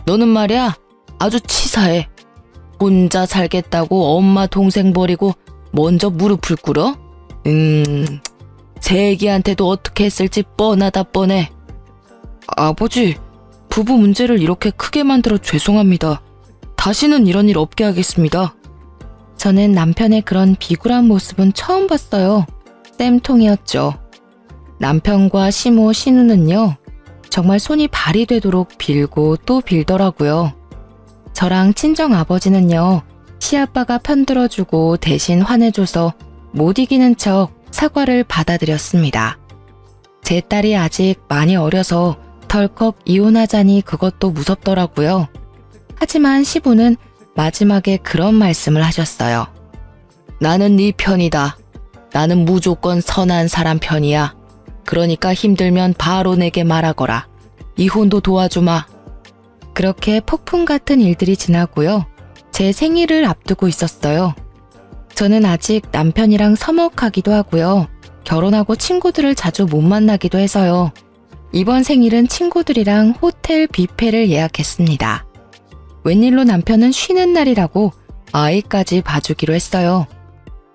너는 말이야, 아주 치사해. 혼자 살겠다고 엄마 동생 버리고 먼저 무릎을 꿇어? 세기한테도 어떻게 했을지 뻔하다 뻔해. 아버지, 부부 문제를 이렇게 크게 만들어 죄송합니다. 다시는 이런 일 없게 하겠습니다. 저는 남편의 그런 비굴한 모습은 처음 봤어요. 쌤통이었죠. 남편과 시모, 시누는요, 정말 손이 발이 되도록 빌고 또 빌더라고요. 저랑 친정아버지는요, 시아빠가 편들어주고 대신 화내줘서 못 이기는 척 사과를 받아들였습니다. 제 딸이 아직 많이 어려서 덜컥 이혼하자니 그것도 무섭더라고요. 하지만 시부는 마지막에 그런 말씀을 하셨어요. 나는 네 편이다. 나는 무조건 선한 사람 편이야. 그러니까 힘들면 바로 내게 말하거라. 이혼도 도와주마. 그렇게 폭풍 같은 일들이 지나고요. 제 생일을 앞두고 있었어요. 저는 아직 남편이랑 서먹하기도 하고요. 결혼하고 친구들을 자주 못 만나기도 해서요. 이번 생일은 친구들이랑 호텔 뷔페를 예약했습니다. 웬일로 남편은 쉬는 날이라고 아이까지 봐주기로 했어요.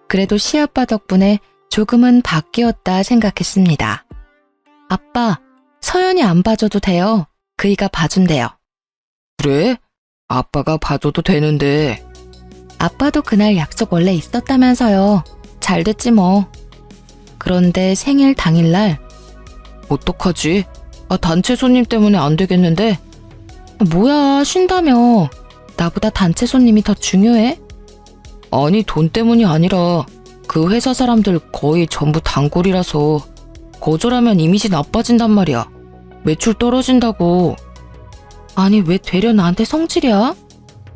그래도 시아빠 덕분에 조금은 바뀌었다 생각했습니다. 아빠, 서연이 안 봐줘도 돼요. 그이가 봐준대요. 그래? 아빠가 봐줘도 되는데. 아빠도 그날 약속 원래 있었다면서요. 잘 됐지 뭐. 그런데 생일 당일날 어떡하지? 단체 손님 때문에 안 되겠는데? 뭐야, 쉰다며. 나보다 단체 손님이 더 중요해? 아니, 돈 때문이 아니라 그 회사 사람들 거의 전부 단골이라서 거절하면 이미지 나빠진단 말이야. 매출 떨어진다고. 아니, 왜 되려 나한테 성질이야?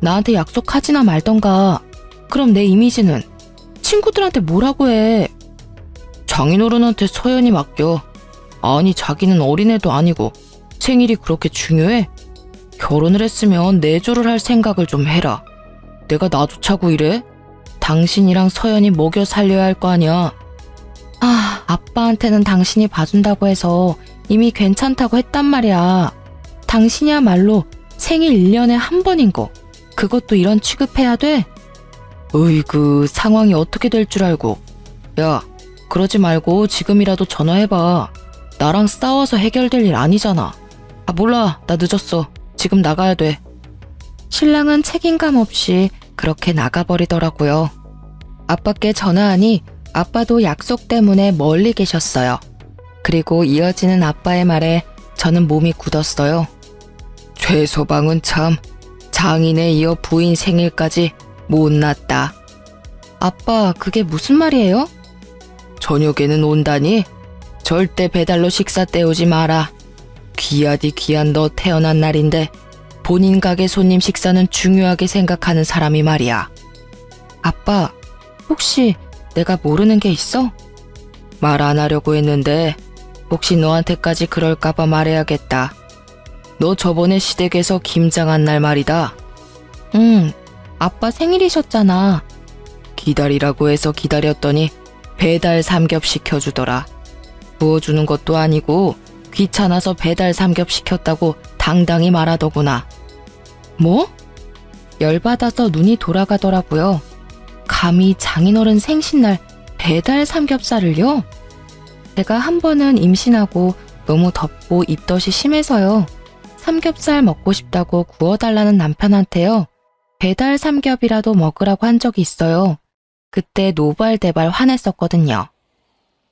나한테 약속하지나 말던가. 그럼 내 이미지는? 친구들한테 뭐라고 해? 장인어른한테 서연이 맡겨. 아니, 자기는 어린애도 아니고 생일이 그렇게 중요해? 결혼을 했으면 내조를 할 생각을 좀 해라. 내가 나조차고 이래? 당신이랑 서연이 먹여 살려야 할 거 아니야. 아빠한테는 당신이 봐준다고 해서 이미 괜찮다고 했단 말이야. 당신이야말로 생일 1년에 한 번인 거. 그것도 이런 취급해야 돼? 으이그, 상황이 어떻게 될 줄 알고. 야, 그러지 말고 지금이라도 전화해봐. 나랑 싸워서 해결될 일 아니잖아. 몰라, 나 늦었어. 지금 나가야 돼. 신랑은 책임감 없이 그렇게 나가버리더라고요. 아빠께 전화하니 아빠도 약속 때문에 멀리 계셨어요. 그리고 이어지는 아빠의 말에 저는 몸이 굳었어요. 최소방은 참 장인에 이어 부인 생일까지 못났다. 아빠, 그게 무슨 말이에요? 저녁에는 온다니? 절대 배달로 식사 때우지 마라. 귀하디 귀한 너 태어난 날인데 본인 가게 손님 식사는 중요하게 생각하는 사람이 말이야. 아빠, 혹시 내가 모르는 게 있어? 말 안 하려고 했는데 혹시 너한테까지 그럴까봐 말해야겠다. 너 저번에 시댁에서 김장한 날 말이다. 응, 아빠 생일이셨잖아. 기다리라고 해서 기다렸더니 배달 삼겹 시켜주더라. 구워주는 것도 아니고 귀찮아서 배달 삼겹 시켰다고 당당히 말하더구나. 뭐? 열받아서 눈이 돌아가더라고요. 감히 장인어른 생신날 배달 삼겹살을요? 제가 한 번은 임신하고 너무 덥고 입덧이 심해서요. 삼겹살 먹고 싶다고 구워달라는 남편한테요. 배달 삼겹이라도 먹으라고 한 적이 있어요. 그때 노발대발 화냈었거든요.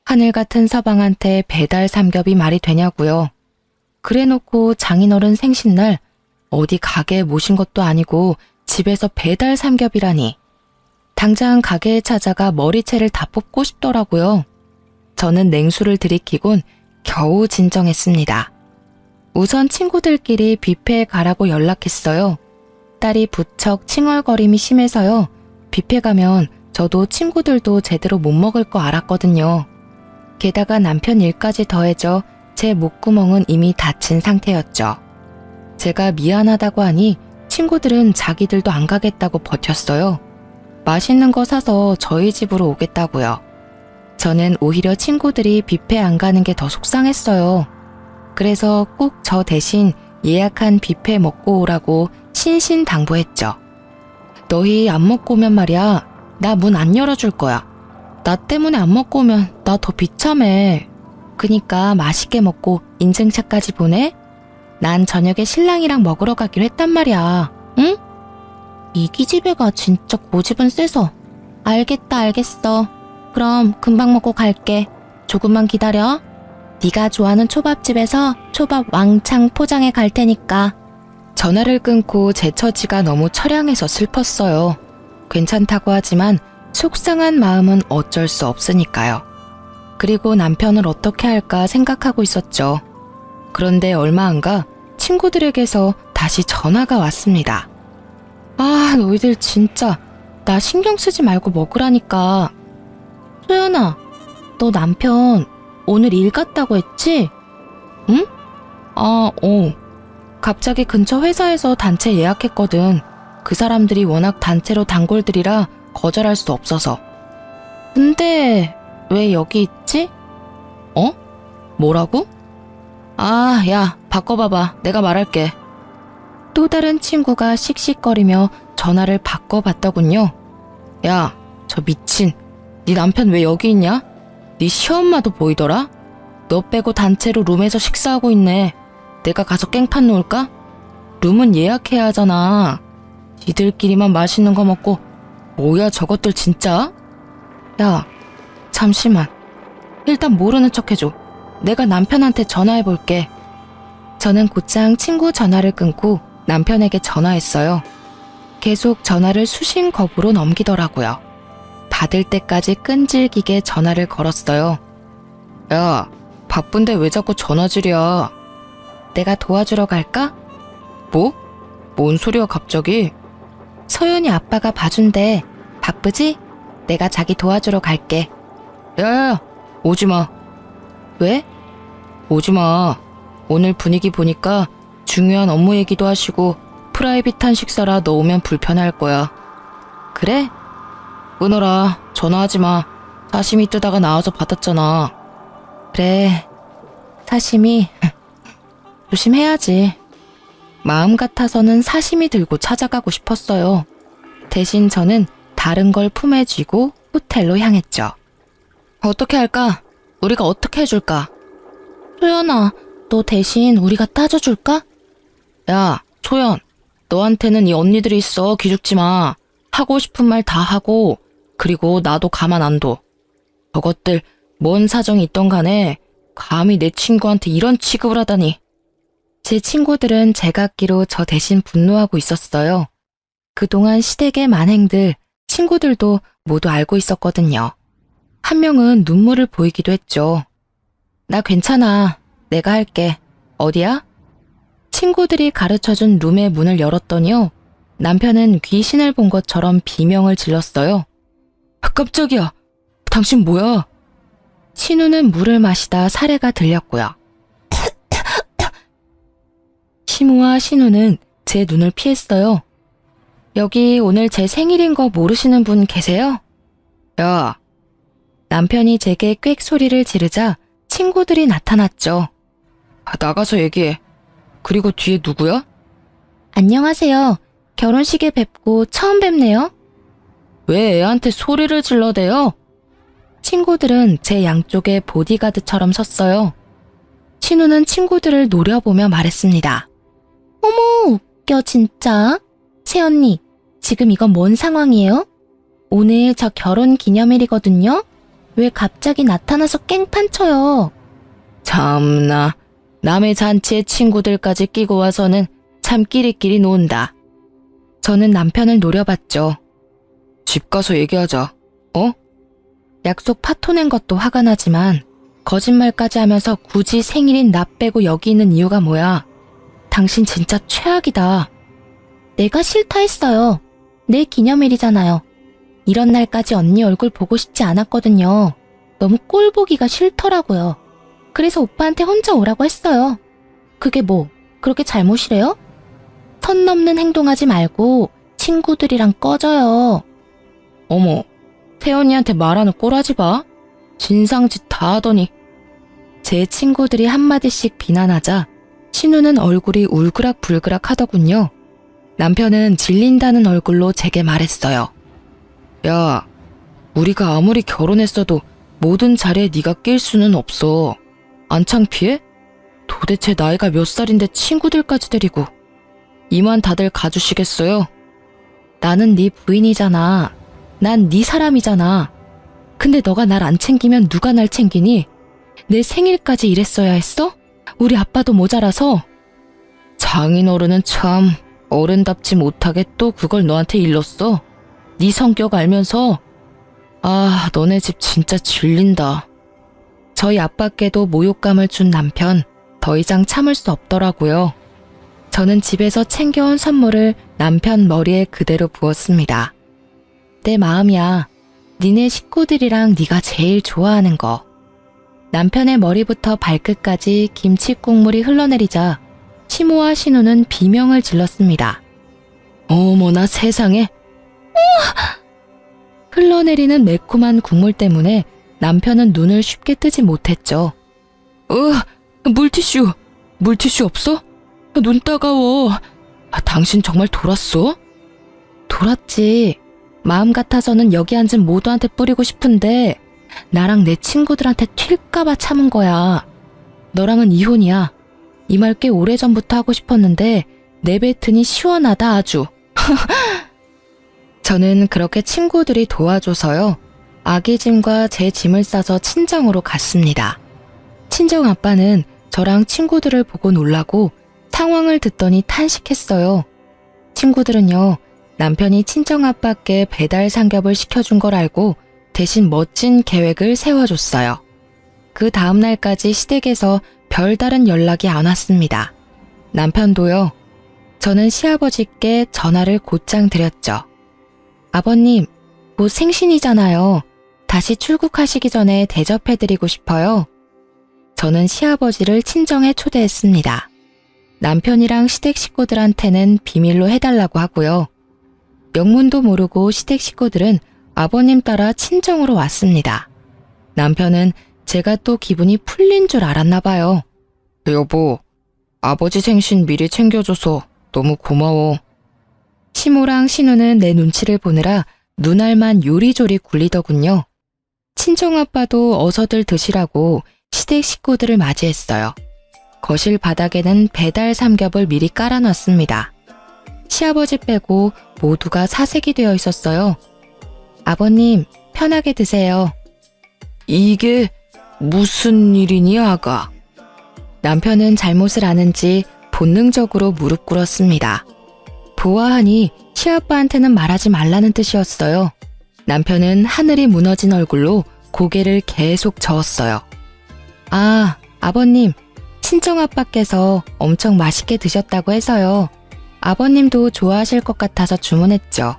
하늘 같은 서방한테 배달 삼겹이 말이 되냐고요. 그래놓고 장인어른 생신날 어디 가게에 모신 것도 아니고 집에서 배달 삼겹이라니. 당장 가게에 찾아가 머리채를 다 뽑고 싶더라고요. 저는 냉수를 들이키곤 겨우 진정했습니다. 우선 친구들끼리 뷔페에 가라고 연락했어요. 딸이 부쩍 칭얼거림이 심해서요. 뷔페 가면 저도 친구들도 제대로 못 먹을 거 알았거든요. 게다가 남편 일까지 더해져 제 목구멍은 이미 닫힌 상태였죠. 제가 미안하다고 하니 친구들은 자기들도 안 가겠다고 버텼어요. 맛있는 거 사서 저희 집으로 오겠다고요. 저는 오히려 친구들이 뷔페 안 가는 게 더 속상했어요. 그래서 꼭 저 대신 예약한 뷔페 먹고 오라고 신신당부했죠. 너희 안 먹고 오면 말이야, 나 문 안 열어줄 거야. 나 때문에 안 먹고 오면 나 더 비참해. 그니까 맛있게 먹고 인증샷까지 보내? 난 저녁에 신랑이랑 먹으러 가기로 했단 말이야. 응? 이 기집애가 진짜 고집은 세서. 알겠다, 알겠어. 그럼 금방 먹고 갈게. 조금만 기다려. 네가 좋아하는 초밥집에서 초밥 왕창 포장해 갈 테니까. 전화를 끊고 제 처지가 너무 처량해서 슬펐어요. 괜찮다고 하지만 속상한 마음은 어쩔 수 없으니까요. 그리고 남편을 어떻게 할까 생각하고 있었죠. 그런데 얼마 안 가 친구들에게서 다시 전화가 왔습니다. 아, 너희들 진짜 나 신경 쓰지 말고 먹으라니까. 소연아, 너 남편 오늘 일 갔다고 했지? 응? 갑자기 근처 회사에서 단체 예약했거든. 그 사람들이 워낙 단체로 단골들이라 거절할 수 없어서. 근데 왜 여기 있지? 어? 뭐라고? 아, 야, 바꿔봐봐. 내가 말할게. 또 다른 친구가 씩씩거리며 전화를 바꿔봤더군요. 야, 저 미친. 네 남편 왜 여기 있냐? 네 시엄마도 보이더라? 너 빼고 단체로 룸에서 식사하고 있네. 내가 가서 깽판 놓을까? 룸은 예약해야 하잖아. 지들끼리만 맛있는 거 먹고 뭐야 저것들 진짜? 야, 잠시만. 일단 모르는 척 해줘. 내가 남편한테 전화해볼게. 저는 곧장 친구 전화를 끊고 남편에게 전화했어요. 계속 전화를 수신 거부로 넘기더라고요. 받을 때까지 끈질기게 전화를 걸었어요. 야, 바쁜데 왜 자꾸 전화질이야? 내가 도와주러 갈까? 뭐? 뭔 소리야 갑자기? 서연이 아빠가 봐준대. 바쁘지? 내가 자기 도와주러 갈게. 야야야, 오지마. 왜? 오지마. 오늘 분위기 보니까 중요한 업무 얘기도 하시고 프라이빗한 식사라 너 오면 불편할 거야. 그래? 끊어라. 전화하지마. 사시미 뜨다가 나와서 받았잖아. 그래. 사시미 조심해야지. 마음 같아서는 사시미 들고 찾아가고 싶었어요. 대신 저는 다른 걸 품에 쥐고 호텔로 향했죠. 어떻게 할까? 우리가 어떻게 해줄까? 소연아, 너 대신 우리가 따져줄까? 야, 소연. 너한테는 이 언니들이 있어. 기죽지 마. 하고 싶은 말 다 하고 그리고 나도 가만 안 둬. 저것들 뭔 사정이 있던 간에 감히 내 친구한테 이런 취급을 하다니. 제 친구들은 제각기로 저 대신 분노하고 있었어요. 그동안 시댁의 만행들 친구들도 모두 알고 있었거든요. 한 명은 눈물을 보이기도 했죠. 나 괜찮아. 내가 할게. 어디야? 친구들이 가르쳐준 룸의 문을 열었더니요. 남편은 귀신을 본 것처럼 비명을 질렀어요. 깜짝이야. 당신 뭐야? 신우는 물을 마시다 사례가 들렸고요. 시무와 신우는 제 눈을 피했어요. 여기 오늘 제 생일인 거 모르시는 분 계세요? 야. 남편이 제게 꽥 소리를 지르자 친구들이 나타났죠. 나가서 얘기해. 그리고 뒤에 누구야? 안녕하세요. 결혼식에 뵙고 처음 뵙네요. 왜 애한테 소리를 질러대요? 친구들은 제 양쪽에 보디가드처럼 섰어요. 신우는 친구들을 노려보며 말했습니다. 어머, 웃겨 진짜. 새언니, 지금 이건 뭔 상황이에요? 오늘 저 결혼 기념일이거든요? 왜 갑자기 나타나서 깽판 쳐요? 참나, 남의 잔치에 친구들까지 끼고 와서는 참 끼리끼리 논다. 저는 남편을 노려봤죠. 집 가서 얘기하자. 어? 약속 파토낸 것도 화가 나지만 거짓말까지 하면서 굳이 생일인 나 빼고 여기 있는 이유가 뭐야? 당신 진짜 최악이다. 내가 싫다 했어요. 내 기념일이잖아요. 이런 날까지 언니 얼굴 보고 싶지 않았거든요. 너무 꼴 보기가 싫더라고요. 그래서 오빠한테 혼자 오라고 했어요. 그게 뭐, 그렇게 잘못이래요? 선 넘는 행동하지 말고 친구들이랑 꺼져요. 어머, 태연이한테 말하는 꼴하지 마. 진상짓 다 하더니. 제 친구들이 한마디씩 비난하자 신우는 얼굴이 울그락불그락 하더군요. 남편은 질린다는 얼굴로 제게 말했어요. 야, 우리가 아무리 결혼했어도 모든 자리에 네가 낄 수는 없어. 안 창피해? 도대체 나이가 몇 살인데 친구들까지 데리고. 이만 다들 가주시겠어요? 나는 네 부인이잖아. 난 네 사람이잖아. 근데 너가 날 안 챙기면 누가 날 챙기니? 내 생일까지 이랬어야 했어? 우리 아빠도 모자라서. 장인어른은 참 어른답지 못하게 또 그걸 너한테 일렀어. 네 성격 알면서. 아, 너네 집 진짜 질린다. 저희 아빠께도 모욕감을 준 남편, 더 이상 참을 수 없더라고요. 저는 집에서 챙겨온 선물을 남편 머리에 그대로 부었습니다. 내 마음이야. 니네 식구들이랑 네가 제일 좋아하는 거. 남편의 머리부터 발끝까지 김치 국물이 흘러내리자 시모와 신우는 비명을 질렀습니다. 어머나 세상에. 흘러내리는 매콤한 국물 때문에 남편은 눈을 쉽게 뜨지 못했죠. 물티슈 없어? 눈 따가워. 당신 정말 돌았어? 돌았지. 마음 같아서는 여기 앉은 모두한테 뿌리고 싶은데 나랑 내 친구들한테 튈까봐 참은 거야. 너랑은 이혼이야. 이 말 꽤 오래전부터 하고 싶었는데 내뱉으니 시원하다 아주. 저는 그렇게 친구들이 도와줘서요. 아기 짐과 제 짐을 싸서 친정으로 갔습니다. 친정 아빠는 저랑 친구들을 보고 놀라고 상황을 듣더니 탄식했어요. 친구들은요, 남편이 친정 아빠께 배달 삼겹을 시켜준 걸 알고 대신 멋진 계획을 세워줬어요. 그 다음 날까지 시댁에서 별다른 연락이 안 왔습니다. 남편도요. 저는 시아버지께 전화를 곧장 드렸죠. 아버님, 곧 생신이잖아요. 다시 출국하시기 전에 대접해드리고 싶어요. 저는 시아버지를 친정에 초대했습니다. 남편이랑 시댁 식구들한테는 비밀로 해달라고 하고요. 명문도 모르고 시댁 식구들은 아버님 따라 친정으로 왔습니다. 남편은 제가 또 기분이 풀린 줄 알았나 봐요. 여보, 아버지 생신 미리 챙겨줘서 너무 고마워. 시모랑 신우는 내 눈치를 보느라 눈알만 요리조리 굴리더군요. 친정아빠도 어서들 드시라고 시댁 식구들을 맞이했어요. 거실 바닥에는 배달 삼겹을 미리 깔아놨습니다. 시아버지 빼고 모두가 사색이 되어 있었어요. 아버님, 편하게 드세요. 이게 무슨 일이니, 아가? 남편은 잘못을 아는지 본능적으로 무릎 꿇었습니다. 보아하니 시아빠한테는 말하지 말라는 뜻이었어요. 남편은 하늘이 무너진 얼굴로 고개를 계속 저었어요. 아, 아버님, 친정아빠께서 엄청 맛있게 드셨다고 해서요. 아버님도 좋아하실 것 같아서 주문했죠.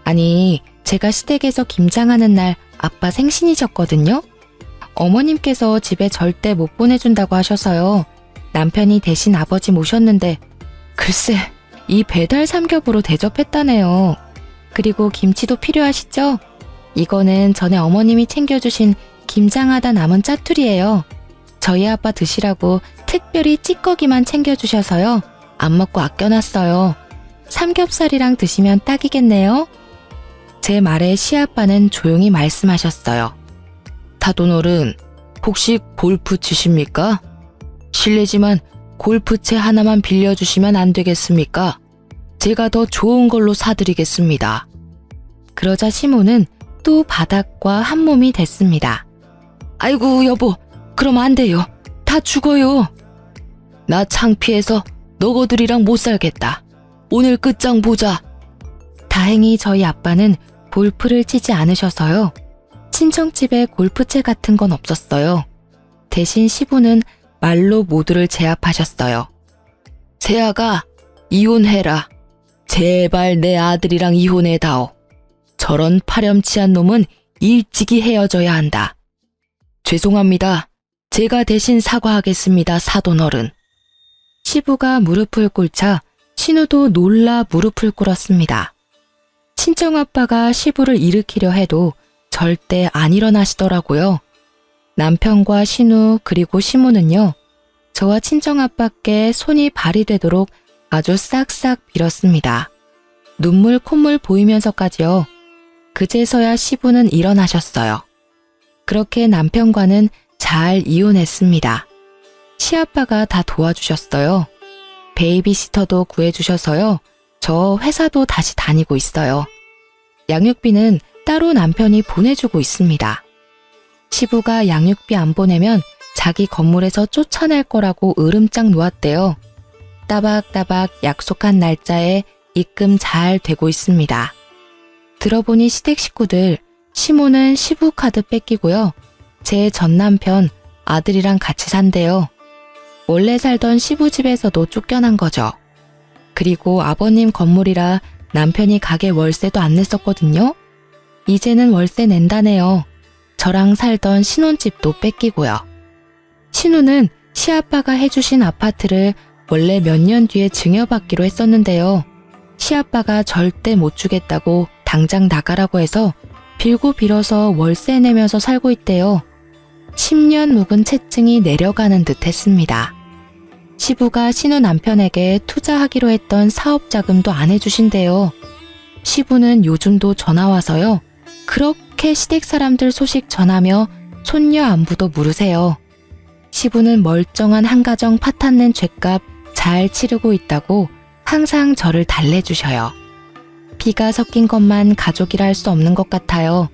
아니, 제가 시댁에서 김장하는 날 아빠 생신이셨거든요? 어머님께서 집에 절대 못 보내준다고 하셔서요. 남편이 대신 아버지 모셨는데 글쎄, 이 배달 삼겹으로 대접했다네요. 그리고 김치도 필요하시죠? 이거는 전에 어머님이 챙겨주신 김장하다 남은 짜투리예요. 저희 아빠 드시라고 특별히 찌꺼기만 챙겨주셔서요. 안 먹고 아껴놨어요. 삼겹살이랑 드시면 딱이겠네요. 제 말에 시아빠는 조용히 말씀하셨어요. 사돈어른, 혹시 골프 치십니까? 실례지만 골프채 하나만 빌려주시면 안 되겠습니까? 제가 더 좋은 걸로 사드리겠습니다. 그러자 시모는 또 바닥과 한 몸이 됐습니다. 아이고 여보, 그럼 안 돼요. 다 죽어요. 나 창피해서 너거들이랑 못 살겠다. 오늘 끝장 보자. 다행히 저희 아빠는 골프를 치지 않으셔서요. 친정집에 골프채 같은 건 없었어요. 대신 시부는 말로 모두를 제압하셨어요. 세아가 이혼해라. 제발 내 아들이랑 이혼해다오. 저런 파렴치한 놈은 일찍이 헤어져야 한다. 죄송합니다. 제가 대신 사과하겠습니다, 사돈어른. 시부가 무릎을 꿇자 신우도 놀라 무릎을 꿇었습니다. 친정아빠가 시부를 일으키려 해도 절대 안 일어나시더라고요. 남편과 신우 그리고 시모는요. 저와 친정아빠께 손이 발이 되도록 아주 싹싹 빌었습니다. 눈물 콧물 보이면서까지요. 그제서야 시부는 일어나셨어요. 그렇게 남편과는 잘 이혼했습니다. 시아빠가 다 도와주셨어요. 베이비시터도 구해주셔서요. 저 회사도 다시 다니고 있어요. 양육비는 따로 남편이 보내주고 있습니다. 시부가 양육비 안 보내면 자기 건물에서 쫓아낼 거라고 으름장 놓았대요. 따박따박 약속한 날짜에 입금 잘 되고 있습니다. 들어보니 시댁 식구들, 시모는 시부 카드 뺏기고요. 제 전 남편, 아들이랑 같이 산대요. 원래 살던 시부 집에서도 쫓겨난 거죠. 그리고 아버님 건물이라 남편이 가게 월세도 안 냈었거든요. 이제는 월세 낸다네요. 저랑 살던 신혼집도 뺏기고요. 신우는 시아빠가 해주신 아파트를 원래 몇 년 뒤에 증여받기로 했었는데요. 시아빠가 절대 못 주겠다고 당장 나가라고 해서 빌고 빌어서 월세 내면서 살고 있대요. 10년 묵은 채증이 내려가는 듯 했습니다. 시부가 신우 남편에게 투자하기로 했던 사업 자금도 안 해주신대요. 시부는 요즘도 전화 와서요. 그렇게 시댁 사람들 소식 전하며 손녀 안부도 물으세요. 시부는 멀쩡한 한가정 파탄낸 죗값 잘 치르고 있다고 항상 저를 달래주셔요. 피가 섞인 것만 가족이라 할 수 없는 것 같아요.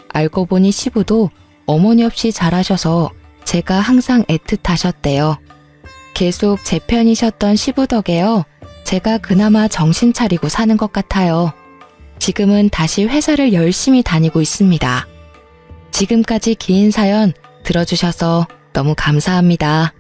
알고 보니 시부도 어머니 없이 자라셔서 제가 항상 애틋하셨대요. 계속 제 편이셨던 시부 덕에요. 제가 그나마 정신 차리고 사는 것 같아요. 지금은 다시 회사를 열심히 다니고 있습니다. 지금까지 긴 사연 들어주셔서 너무 감사합니다.